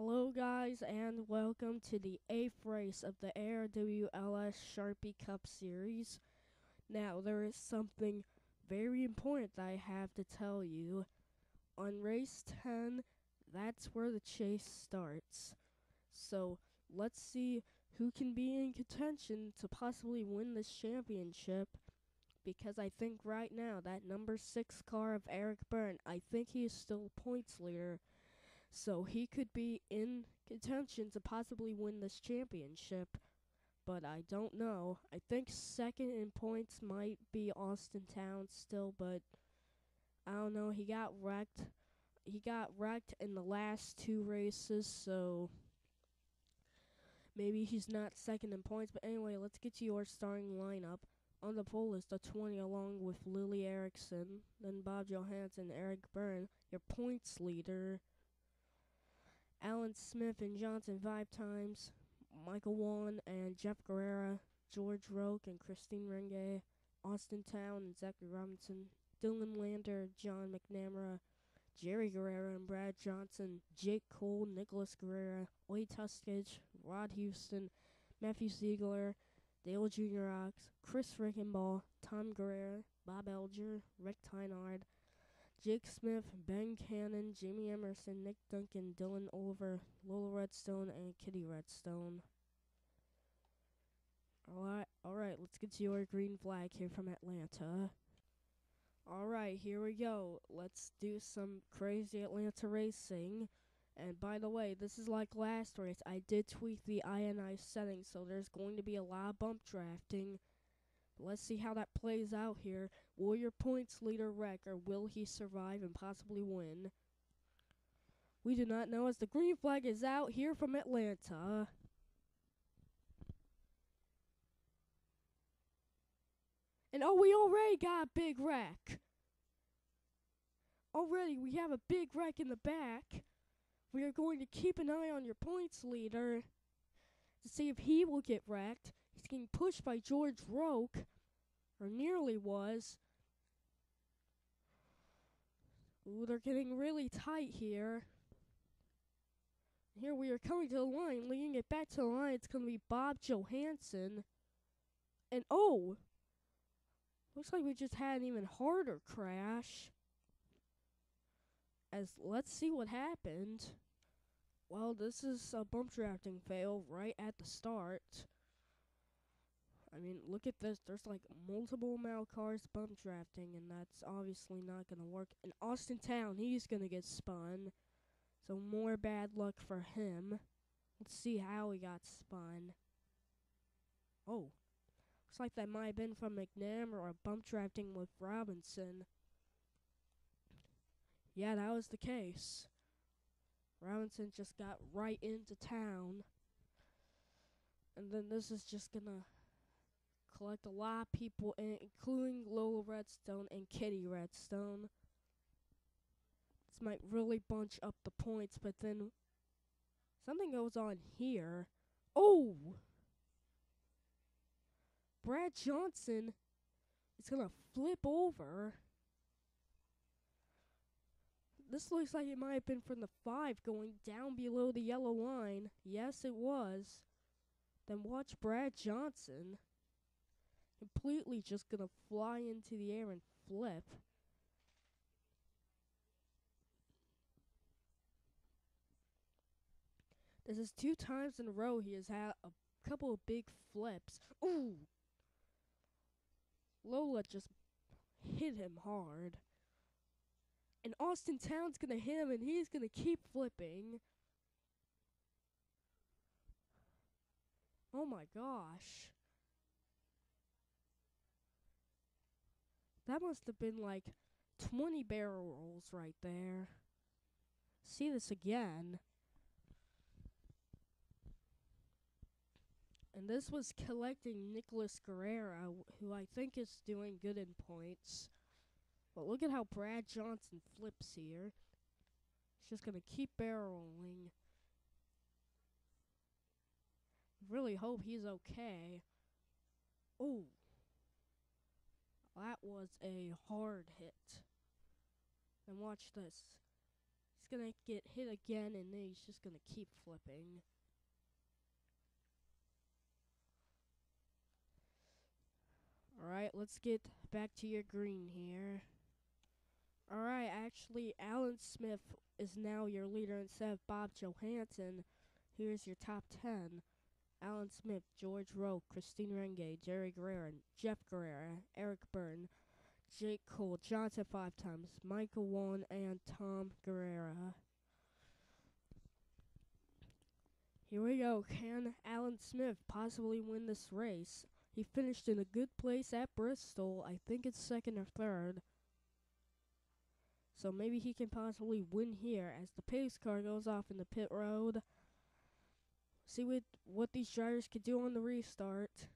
Hello guys and welcome to the 8th race of the ARWLS Sharpie Cup series. Now there is something very important that I have to tell you. On race 10, that's where the chase starts. So let's see who can be in contention to possibly win this championship. Because I think right now that number 6 car of Eric Byrne, I think he is still points leader. So he could be in contention to possibly win this championship, but I don't know. I think second in points might be Austin Towns still, but I don't know. He got wrecked. He got wrecked in the last two races, so maybe he's not second in points. But anyway, let's get to your starting lineup. On the pole list, the 20 along with Lily Erickson, then Bob Johansson, Eric Byrne, your points leader. Alan Smith and Johnson 5 times, Michael Wan and Jeff Guerrera, George Roque and Christine Renge, Austin Town and Zachary Robinson, Dylan Lander, John McNamara, Jerry Guerrera and Brad Johnson, Jake Cole, Nicholas Guerrera, Wade Tuskage, Rod Houston, Matthew Ziegler, Dale Jr. Ox, Chris Rickenball, Tom Guerrera, Bob Elger, Rick Tynard, Jake Smith, Ben Cannon, Jamie Emerson, Nick Duncan, Dylan Oliver, Lola Redstone, and Kitty Redstone. Alright, let's get to your green flag here from Atlanta. Alright, here we go. Let's do some crazy Atlanta racing. And by the way, this is like last race. I did tweak the INI settings, so there's going to be a lot of bump drafting. Let's see how that plays out here. Will your points leader wreck, or will he survive and possibly win? We do not know, as the green flag is out here from Atlanta. And oh, we already got a big wreck. Already, we have a big wreck in the back. We are going to keep an eye on your points leader to see if he will get wrecked. He's getting pushed by George Roque. Or nearly was. Ooh, they're getting really tight here. Here we are coming to the line, leading it back to the line. It's going to be Bob Johansson. And oh! Looks like we just had an even harder crash. Let's see what happened. Well, this is a bump drafting fail right at the start. I mean, look at this. There's like multiple amount of cars bump drafting, and that's obviously not going to work. And Austin Town, he's going to get spun. So more bad luck for him. Let's see how he got spun. Oh. Looks like that might have been from McNair or a bump drafting with Robinson. Yeah, that was the case. Robinson just got right into town. And then this is just going to collect a lot of people, including Lola Redstone and Kitty Redstone. This might really bunch up the points, but then something goes on here. Oh! Brad Johnson is going to flip over. This looks like it might have been from the 5 going down below the yellow line. Yes, it was. Then watch Brad Johnson. Completely just gonna fly into the air and flip. This is 2 times in a row he has had a couple of big flips. Ooh! Lola just hit him hard. And Austin Town's gonna hit him, and he's gonna keep flipping. Oh my gosh. That must have been like 20 barrel rolls right there. See this again. And this was collecting Nicholas Guerrera, who I think is doing good in points. But look at how Brad Johnson flips here. He's just going to keep barreling. Really hope he's okay. Oh. That was a hard hit. And watch this. He's gonna get hit again, and then he's just gonna keep flipping. Alright, let's get back to your green here. Alright, actually, Alan Smith is now your leader instead of Bob Johansson. Here's your top 10. Alan Smith, George Rowe, Christine Renge, Jerry Guerrero, Jeff Guerrero, Eric Byrne, Jake Cole, Johnson 5 times, Michael Wan, and Tom Guerrera. Here we go. Can Alan Smith possibly win this race? He finished in a good place at Bristol. I think it's second or third. So maybe he can possibly win here as the pace car goes off in the pit road. See what these drivers could do on the restart.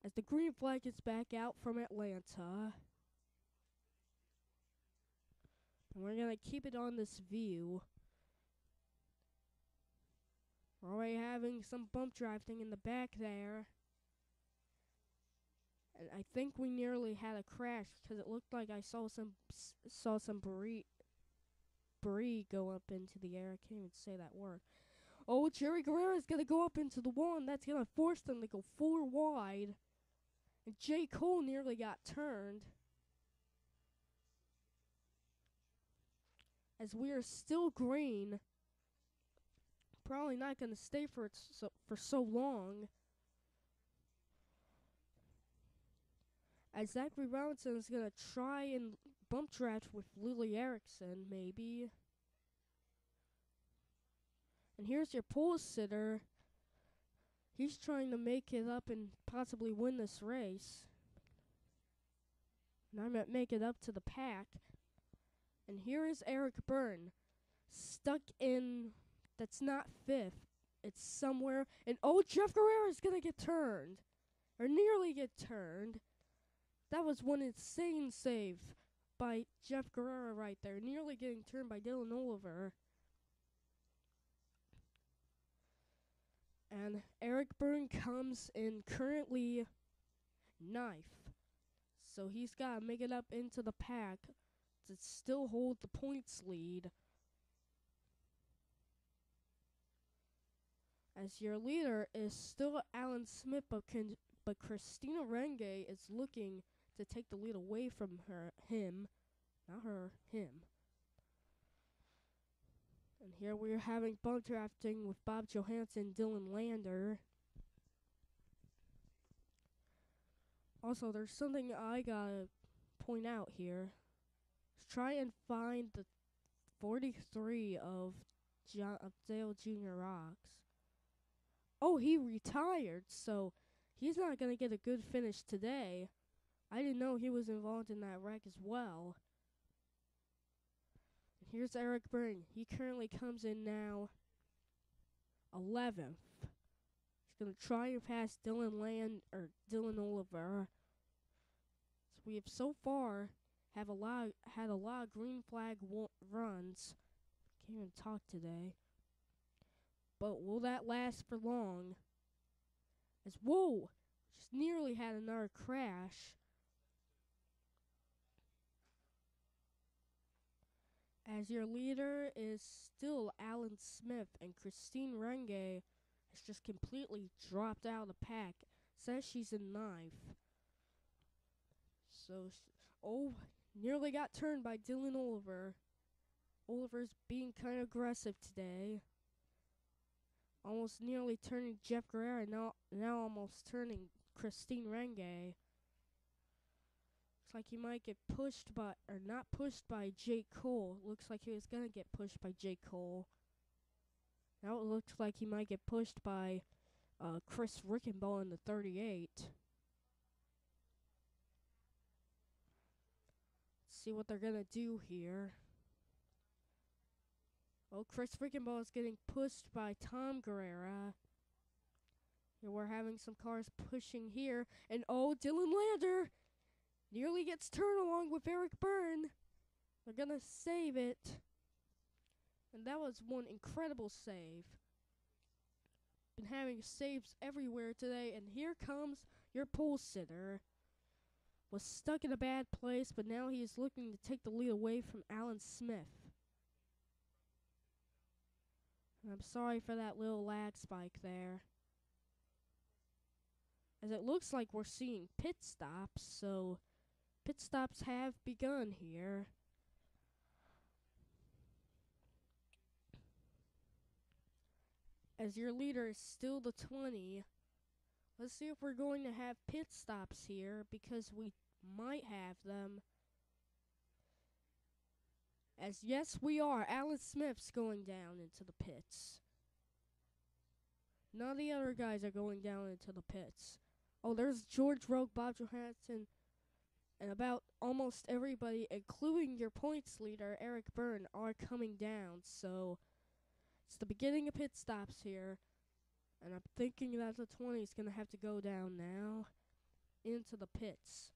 As the green flag gets back out from Atlanta. And we're going to keep it on this view. We're already having some bump drafting in the back there. And I think we nearly had a crash because it looked like I saw some debris go up into the air. I can't even say that word. Oh, Jerry Guerrero is going to go up into the wall, and that's going to force them to go 4 wide. And J. Cole nearly got turned. As we are still green. Probably not going to stay for so long. As Zachary Robinson is going to try and bump draft with Lily Erickson, maybe. And here's your pole sitter. He's trying to make it up and possibly win this race. And I meant make it up to the pack. And here is Eric Byrne. Stuck in, that's not 5th. It's somewhere. And oh, Jeff Guerrero is going to get turned. Or nearly get turned. That was one insane save by Jeff Guerrero right there. Nearly getting turned by Dylan Oliver. And Eric Byrne comes in currently 9th. So he's got to make it up into the pack to still hold the points lead. As your leader is still Alan Smith, but Christina Renge is looking to take the lead away from him. And here we're having bump drafting with Bob Johansson, Dylan Lander. Also, there's something I gotta point out here. Let's try and find the 43 of Dale Jr. Rocks. Oh, he retired, so he's not gonna get a good finish today. I didn't know he was involved in that wreck as well. Here's Eric Byrne. He currently comes in now 11th. He's going to try and pass Dylan Oliver. So we have so far had a lot of green flag runs. Can't even talk today. But will that last for long? As whoa, just nearly had another crash. As your leader is still Alan Smith, and Christine Renge has just completely dropped out of the pack. Says she's in 9th. So, nearly got turned by Dylan Oliver. Oliver's being kind of aggressive today. Almost nearly turning Jeff Guerrero, now almost turning Christine Renge. Like he might get pushed by, or not pushed by Jake Cole. Looks like he was gonna get pushed by Jake Cole. Now it looks like he might get pushed by Chris Rickenbaugh in the 38. Let's see what they're gonna do here. Oh, Chris Rickenbaugh is getting pushed by Tom Guerrera. Here we're having some cars pushing here, and oh, Dylan Lander nearly gets turned along with Eric Byrne. They're gonna save it. And that was one incredible save. Been having saves everywhere today, and here comes your pole sitter. Was stuck in a bad place, but now he is looking to take the lead away from Alan Smith. I'm sorry for that little lag spike there. As it looks like we're seeing pit stops, so pit stops have begun here. As your leader is still the 20, let's see if we're going to have pit stops here, because we might have them. As yes, we are. Alan Smith's going down into the pits. None of the other guys are going down into the pits. Oh, there's George Rogue, Bob Johansson, and about almost everybody, including your points leader, Eric Byrne, are coming down. So it's the beginning of pit stops here. And I'm thinking that the 20 is going to have to go down now into the pits.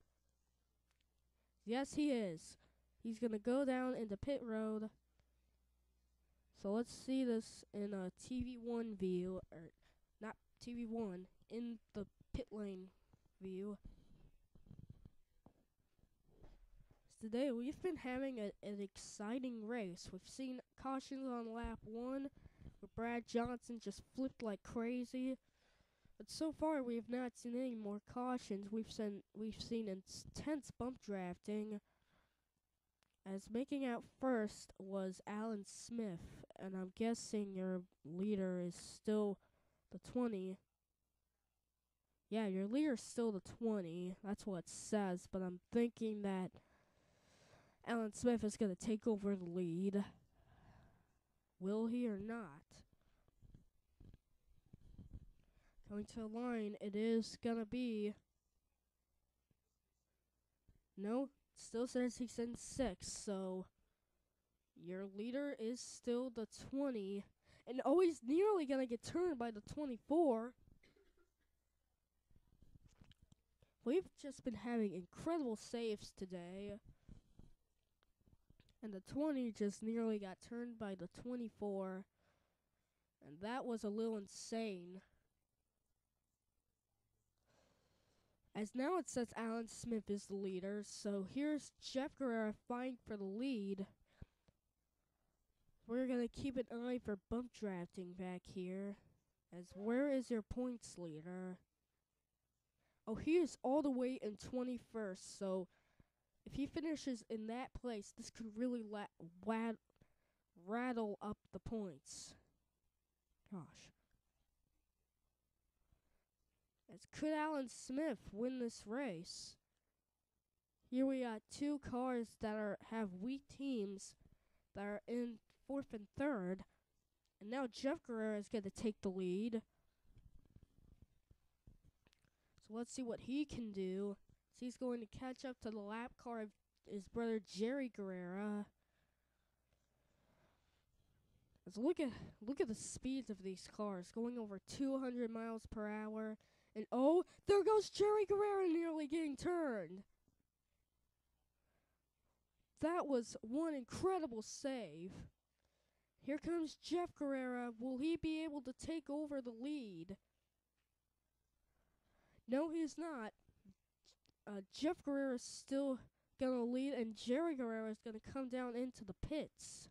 Yes, he is. He's going to go down into pit road. So let's see this in a TV1 view, or not TV1, in the pit lane view. Today we've been having an exciting race. We've seen cautions on lap 1, where Brad Johnson just flipped like crazy. But so far we have not seen any more cautions. We've seen intense bump drafting. As making out first was Alan Smith, and I'm guessing your leader is still the 20. Yeah, your leader's still the 20. That's what it says, but I'm thinking that Alan Smith is going to take over the lead. Will he or not? Going to the line, it is going to be... No, still says he's in 6, so your leader is still the 20. And he's nearly going to get turned by the 24. We've just been having incredible saves today. And the 20 just nearly got turned by the 24. And that was a little insane. As now it says Alan Smith is the leader. So here's Jeff Guerrero fighting for the lead. We're going to keep an eye for bump drafting back here. As where is your points leader? Oh, he is all the way in 21st. So if he finishes in that place, this could really rattle up the points. Gosh. As could Alan Smith win this race? Here we got 2 cars that have weak teams that are in 4th and 3rd. And now Jeff Guerrero is going to take the lead. So let's see what he can do. So he's going to catch up to the lap car of his brother Jerry Guerrero. So look at the speeds of these cars, going over 200 miles per hour. And oh, there goes Jerry Guerrero nearly getting turned. That was one incredible save. Here comes Jeff Guerrero. Will he be able to take over the lead? No, he's not. Jeff Guerrero is still going to lead, and Jerry Guerrero is going to come down into the pits.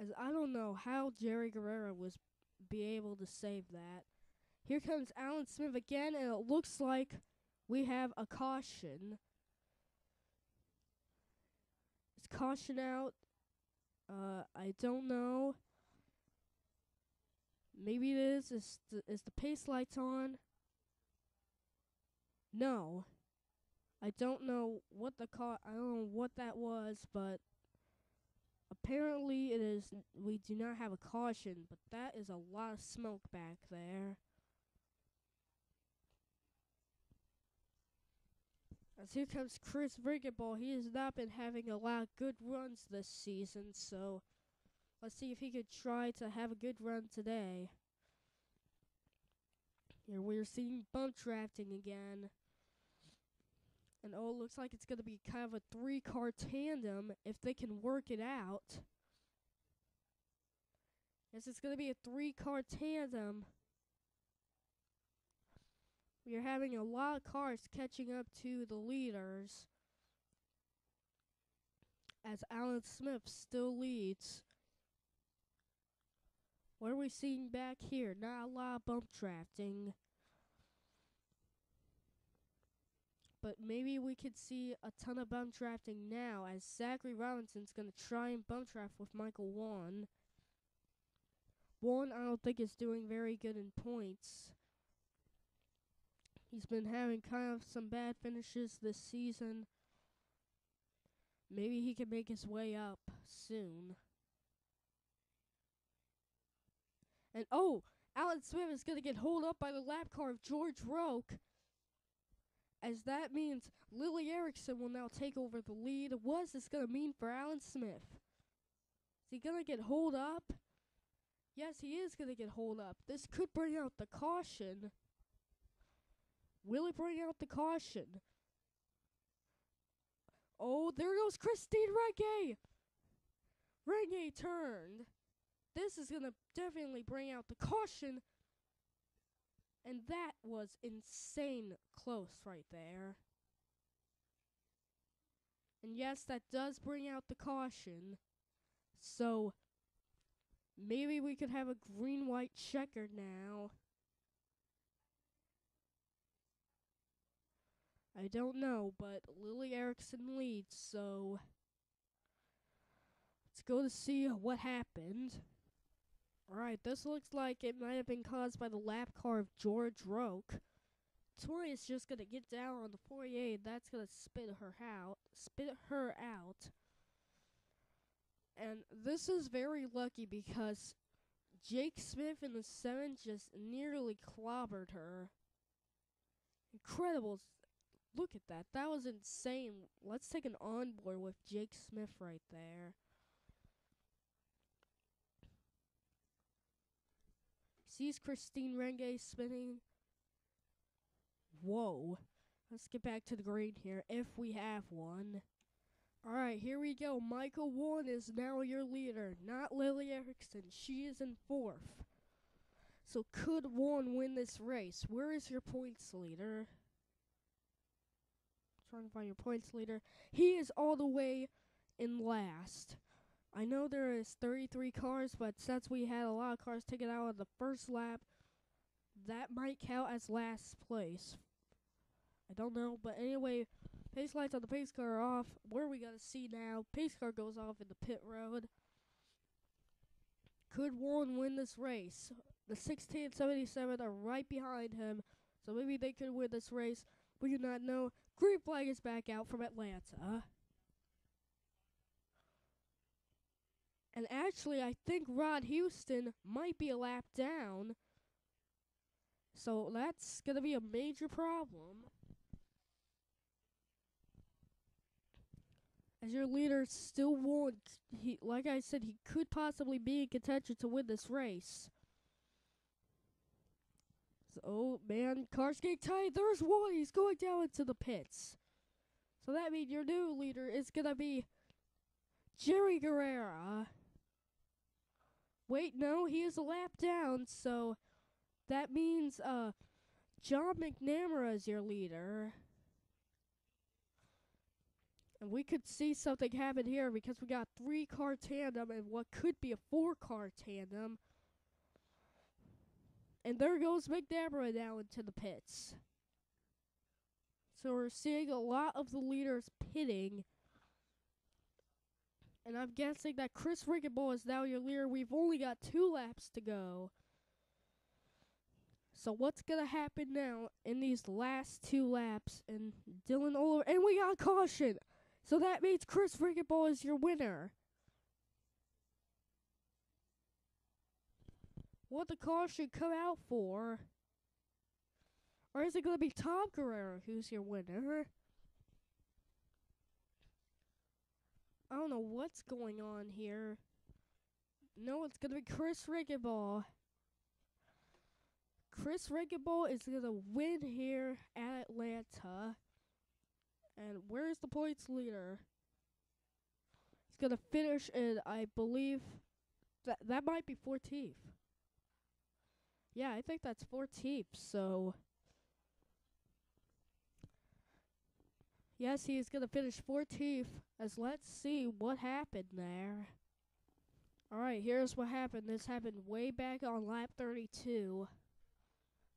As I don't know how Jerry Guerrero was be able to save that. Here comes Alan Smith again, and it looks like we have a caution. Is caution out? I don't know. Maybe it is. Is the pace lights on? No. I don't know what I don't know what that was, but apparently it is. We do not have a caution, but that is a lot of smoke back there. As here comes Chris Riggenball. He has not been having a lot of good runs this season, so let's see if he could try to have a good run today. Here we're seeing bump drafting again. And oh, it looks like it's going to be kind of a 3-car tandem if they can work it out. Yes, it's going to be a 3-car tandem. We are having a lot of cars catching up to the leaders. as Alan Smith still leads. What are we seeing back here? Not a lot of bump drafting. But maybe we could see a ton of bump drafting now, as Zachary Robinson's going to try and bump draft with Michael Wan. Wan, I don't think, is doing very good in points. He's been having kind of some bad finishes this season. Maybe he can make his way up soon. And Alan Smith is going to get holed up by the lap car of George Roque, as that means Lily Erickson will now take over the lead. What is this going to mean for Alan Smith? Is he going to get holed up? Yes, he is going to get holed up. This could bring out the caution. Will it bring out the caution? Oh, there goes Christine Renge! Renge turned. This is going to definitely bring out the caution. And that was insane close right there. And yes, that does bring out the caution. So, maybe we could have a green-white checker now. I don't know, but Lily Erickson leads, so let's go to see what happened. Alright, this looks like it might have been caused by the lap car of George Roque. Tori is just gonna get down on the 48, that's gonna spit her out. And this is very lucky because Jake Smith in the 7 just nearly clobbered her. Incredible. Look at that. That was insane. Let's take an onboard with Jake Smith right there. Sees Christine Renge spinning. Whoa. Let's get back to the green here, if we have one. Alright, here we go. Michael Wan is now your leader, not Lily Erickson. She is in 4th. So could Wan win this race? Where is your points leader? Trying to find your points leader. He is all the way in last. I know there is 33 cars, but since we had a lot of cars taken out of the first lap, that might count as last place. I don't know, but anyway, pace lights on the pace car are off. Where are we gonna see now? Pace car goes off in the pit road. Could Warren win this race? The 16 and 77 are right behind him, so maybe they could win this race. We do not know. Green flag is back out from Atlanta. And actually, I think Rod Houston might be a lap down. So that's going to be a major problem. As your leader still won't, like I said, he could possibly be in contention to win this race. So, oh man, cars getting tight. There's one. He's going down into the pits. So that means your new leader is going to be Jerry Guerrera. Wait, no, he is a lap down, so that means John McNamara is your leader. And we could see something happen here because we got 3-car tandem and what could be a 4-car tandem. And there goes McNamara now into the pits. So we're seeing a lot of the leaders pitting. And I'm guessing that Chris Rickenball is now your leader. We've only got 2 laps to go. So what's going to happen now in these last 2 laps? And Dylan Oliver, and we got caution. So that means Chris Rickenball is your winner. What the caution come out for? Or is it going to be Tom Guerrero who's your winner? I don't know what's going on here. No, it's going to be Chris Rickenball. Chris Rickenball is going to win here at Atlanta. And where's the points leader? He's going to finish in, I believe, that might be 14th. Yeah, I think that's 14th, so Yes, he is going to finish 14th. As let's see what happened there. Alright, here's what happened. This happened way back on lap 32.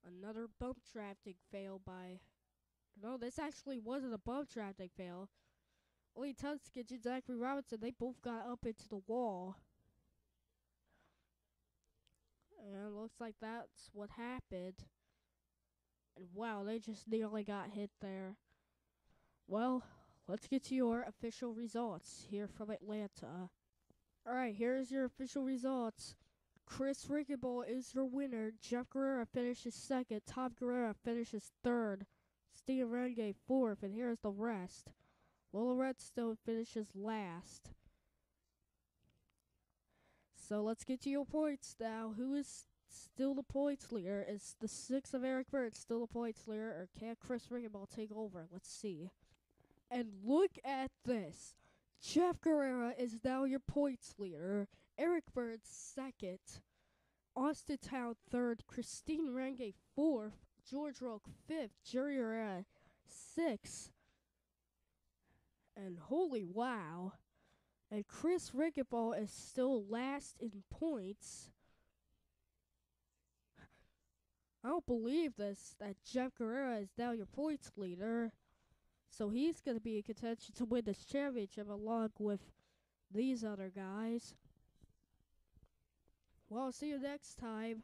Another bump drafting fail by... No, this actually wasn't a bump drafting fail. Lee Tunskich and Zachary Robinson, they both got up into the wall. And it looks like that's what happened. And wow, they just nearly got hit there. Well, let's get to your official results here from Atlanta. Alright, here's your official results. Chris Rickenball is your winner. Jeff Guerrero finishes second. Tom Guerrero finishes third. Steve Renge fourth. And here's the rest. Lola Redstone finishes last. So let's get to your points now. Who is still the points leader? Is the 6 of Eric Bird still the points leader? Or can Chris Rickenball take over? Let's see. And look at this. Jeff Guerrero is now your points leader. Eric Bird second. Austin Town third. Christine Renge fourth. George Roque fifth. Jerry Herrera sixth. And holy wow. And Chris Rickenball is still last in points. I don't believe this, that Jeff Guerrero is now your points leader. So he's going to be in contention to win this championship along with these other guys. Well, see you next time.